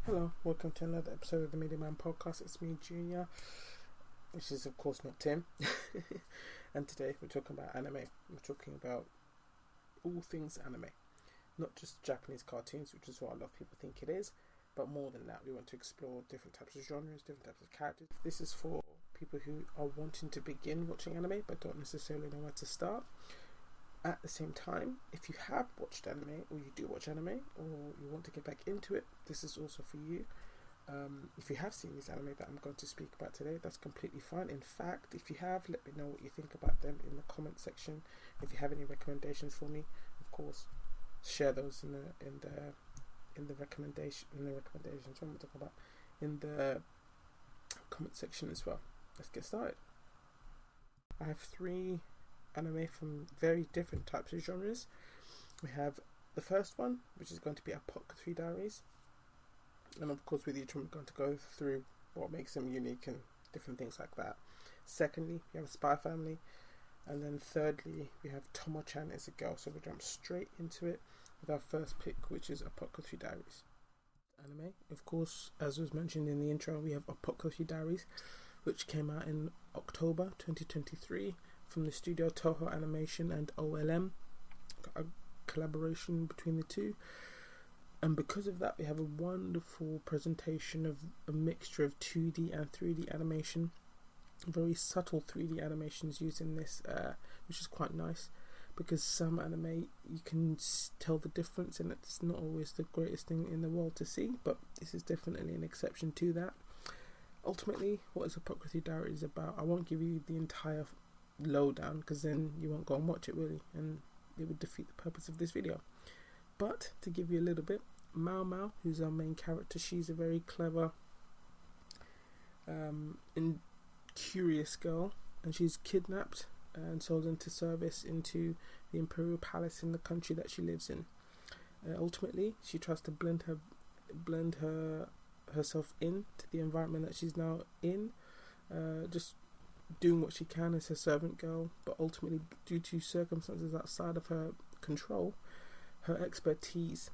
Hello, welcome to another episode of the Media Man Podcast. It's me, Junior, which is of course not Tim. And today we're talking about anime. We're talking about all things anime, not just Japanese cartoons, which is what a lot of people think it is, but more than that. We want to explore different types of genres, different types of characters. This is for people who are wanting to begin watching anime but don't necessarily know where to start. At the same time, if you have watched anime, or you do watch anime, or you want to get back into it, this is also for you. If you have seen these anime that I'm going to speak about today, that's completely fine. In fact, if you have, let me know what you think about them in the comment section. If you have any recommendations for me, of course, share those in the recommendations. What am I talking about? In the comment section as well. Let's get started. I have 3 anime from very different types of genres. We have the first one, which is going to be Apothecary Diaries, and of course with each one we're going to go through what makes them unique and different things like that. Secondly, we have a Spy Family, and then thirdly we have Tomo-Chan is a girl. So we'll jump straight into it with our first pick, which is Apothecary Diaries. Anime, of course, as was mentioned in the intro, we have Apothecary Diaries, which came out in October 2023 from the studio Toho Animation and OLM, a collaboration between the two. And because of that, we have a wonderful presentation of a mixture of 2D and 3D animation. Very subtle 3D animations used in this, which is quite nice, because some anime you can tell the difference, and it's not always the greatest thing in the world to see, but this is definitely an exception to that. Ultimately, what is Apothecary Diaries about? I won't give you the entire lowdown, because then you won't go and watch it really, and it would defeat the purpose of this video. But to give you a little bit, Mao Mao, who's our main character, she's a very clever and curious girl, and she's kidnapped and sold into service into the imperial palace in the country that she lives in. Ultimately, she tries to blend herself into the environment that she's now in, just doing what she can as her servant girl, but ultimately, due to circumstances outside of her control, her expertise,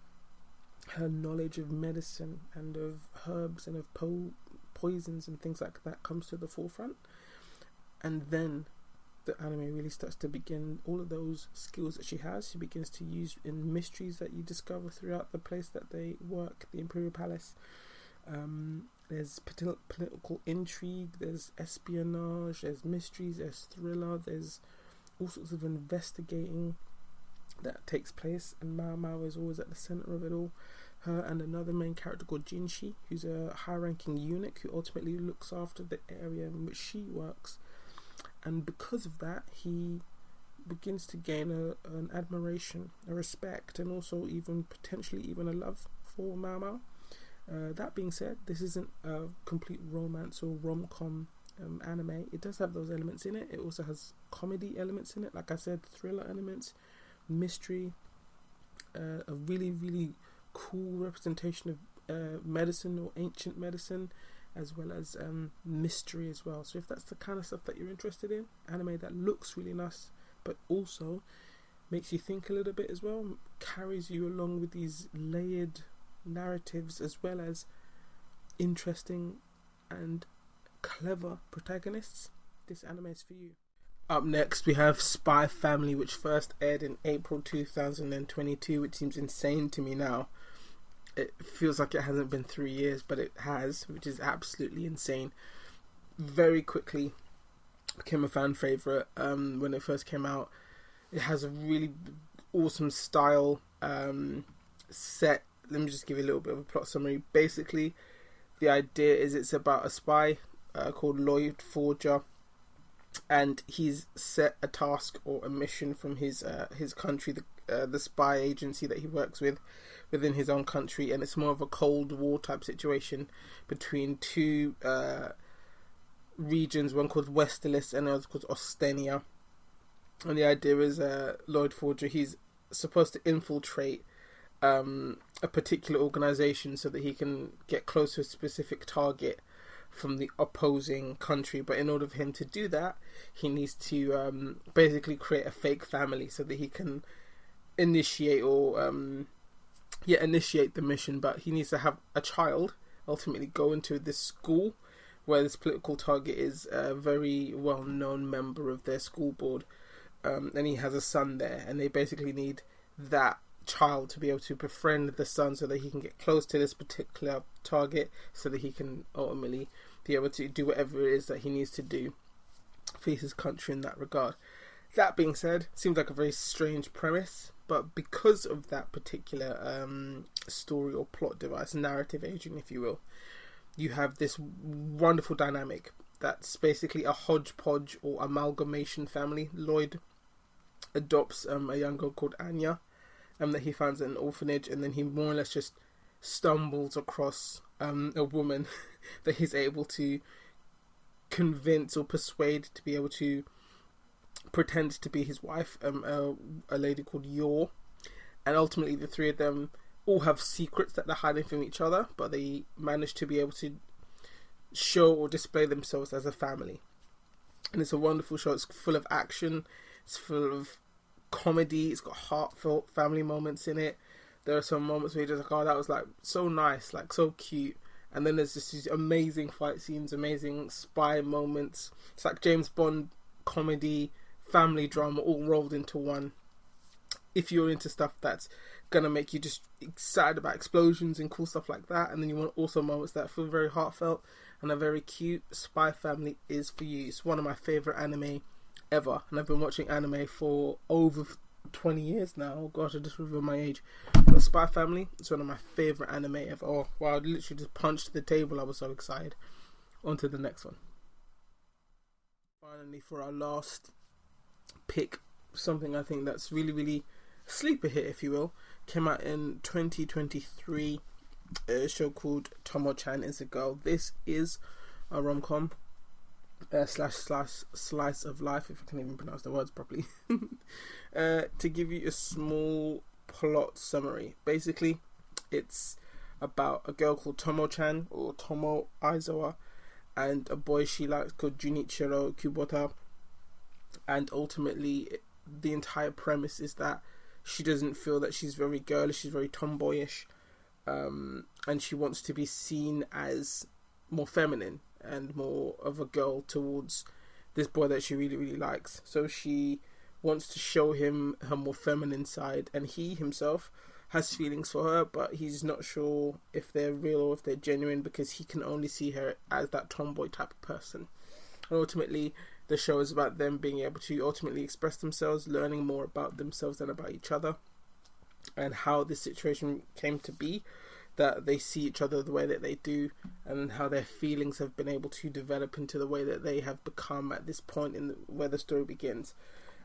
her knowledge of medicine and of herbs and of poisons and things like that comes to the forefront. And then the anime really starts to begin. All of those skills that she has, she begins to use in mysteries that you discover throughout the place that they work, the Imperial Palace. There's political intrigue, there's espionage, there's mysteries, there's thriller, there's all sorts of investigating that takes place, and Mao Mao is always at the center of it all. Her and another main character called Jinshi, who's a high-ranking eunuch who ultimately looks after the area in which she works, and because of that he begins to gain an admiration, a respect, and also even potentially even a love for Mao Mao. That being said, this isn't a complete romance or rom-com anime. It does have those elements in it. It also has comedy elements in it, like I said, thriller elements, mystery, a really, really cool representation of medicine or ancient medicine, as well as mystery as well. So if that's the kind of stuff that you're interested in, anime that looks really nice but also makes you think a little bit as well, carries you along with these layered narratives as well as interesting and clever protagonists, this anime is for you. Up next we have Spy Family, which first aired in April 2022, which seems insane to me now. It feels like it hasn't been 3 years, but it has, which is absolutely insane. Very quickly became a fan favorite when it first came out. It has a really awesome style set. Let me just give you a little bit of a plot summary. Basically, the idea is it's about a spy called Lloyd Forger, and he's set a task or a mission from his country, the spy agency that he works with within his own country, and it's more of a Cold War type situation between two regions, one called Westeros and another called Ostenia. And the idea is Lloyd Forger, he's supposed to infiltrate a particular organization so that he can get close to a specific target from the opposing country. But in order for him to do that, he needs to basically create a fake family so that he can initiate the mission. But he needs to have a child ultimately go into this school where this political target is a very well-known member of their school board, and he has a son there, and they basically need that child to be able to befriend the son so that he can get close to this particular target, so that he can ultimately be able to do whatever it is that he needs to do for his country in that regard. That being said, seems like a very strange premise, but because of that particular story or plot device, narrative aging, if you will, you have this wonderful dynamic that's basically a hodgepodge or amalgamation family. Lloyd adopts a young girl called Anya, that he finds at an orphanage, and then he more or less just stumbles across a woman that he's able to convince or persuade to be able to pretend to be his wife, a lady called Yor, and ultimately the three of them all have secrets that they're hiding from each other, but they manage to be able to show or display themselves as a family. And it's a wonderful show. It's full of action, it's full of comedy, it's got heartfelt family moments in it. There are some moments where you're just like, oh, that was like so nice, like so cute. And then there's just these amazing fight scenes, amazing spy moments. It's like James Bond comedy, family drama all rolled into one. If you're into stuff that's gonna make you just excited about explosions and cool stuff like that, and then you want also moments that feel very heartfelt and are very cute, Spy Family is for you. It's one of my favourite anime ever, and I've been watching anime for over 20 years now. Oh gosh, I just revealed my age. But Spy Family is one of my favourite anime ever. Oh wow, I literally just punched the table, I was so excited. On to the next one. Finally, for our last pick, something I think that's really sleeper hit, if you will, came out in 2023, a show called Tomo-Chan is a Girl. This is a rom-com slash slice of life, if I can even pronounce the words properly. To give you a small plot summary, basically it's about a girl called Tomo-Chan, or Tomo Aizawa, and a boy she likes called Junichiro Kubota. And ultimately the entire premise is that she doesn't feel that she's very girlish, she's very tomboyish, and she wants to be seen as more feminine and more of a girl towards this boy that she really likes. So she wants to show him her more feminine side, and he himself has feelings for her, but he's not sure if they're real or if they're genuine, because he can only see her as that tomboy type of person. And ultimately the show is about them being able to ultimately express themselves, learning more about themselves and about each other, and how this situation came to be that they see each other the way that they do, and how their feelings have been able to develop into the way that they have become at this point in where the story begins.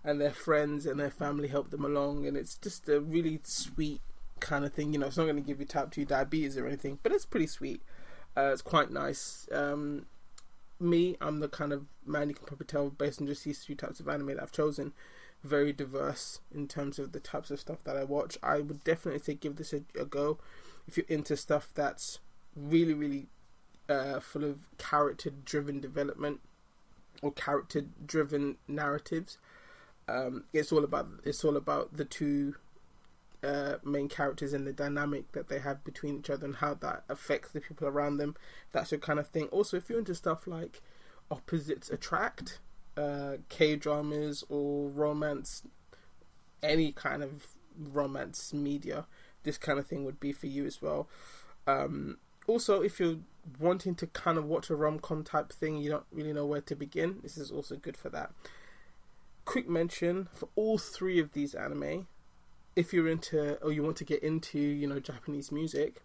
And their friends and their family help them along, and it's just a really sweet kind of thing. You know, it's not going to give you type 2 diabetes or anything, but it's pretty sweet. It's quite nice. I'm the kind of man, you can probably tell based on just these three types of anime that I've chosen, very diverse in terms of the types of stuff that I watch. I would definitely say give this a go if you're into stuff that's really full of character driven development or character driven narratives. It's all about the two main characters and the dynamic that they have between each other and how that affects the people around them. That's your kind of thing. Also, if you're into stuff like opposites attract, K-dramas or romance, any kind of romance media, this kind of thing would be for you as well. Also, if you're wanting to kind of watch a rom-com type thing, you don't really know where to begin, this is also good for that. Quick mention for all three of these anime, if you're into, or you want to get into, you know, Japanese music,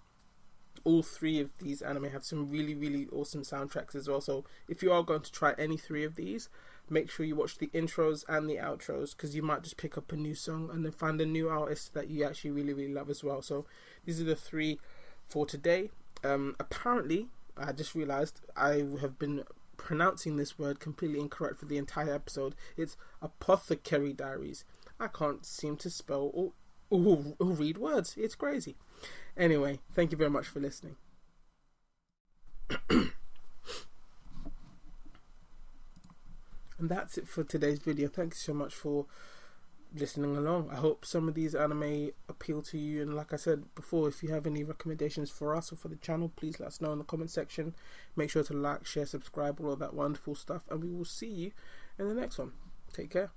all three of these anime have some really awesome soundtracks as well. So if you are going to try any three of these, make sure you watch the intros and the outros, because you might just pick up a new song and then find a new artist that you actually really love as well. So these are the three for today. Apparently, I just realized I have been pronouncing this word completely incorrect for the entire episode. It's Apothecary Diaries. I can't seem to spell or read words. It's crazy. Anyway, thank you very much for listening. And that's it for today's video. Thanks so much for listening along. I hope some of these anime appeal to you, and like I said before, if you have any recommendations for us or for the channel, please let us know in the comment section. Make sure to like, share, subscribe, all of that wonderful stuff, and we will see you in the next one. Take care.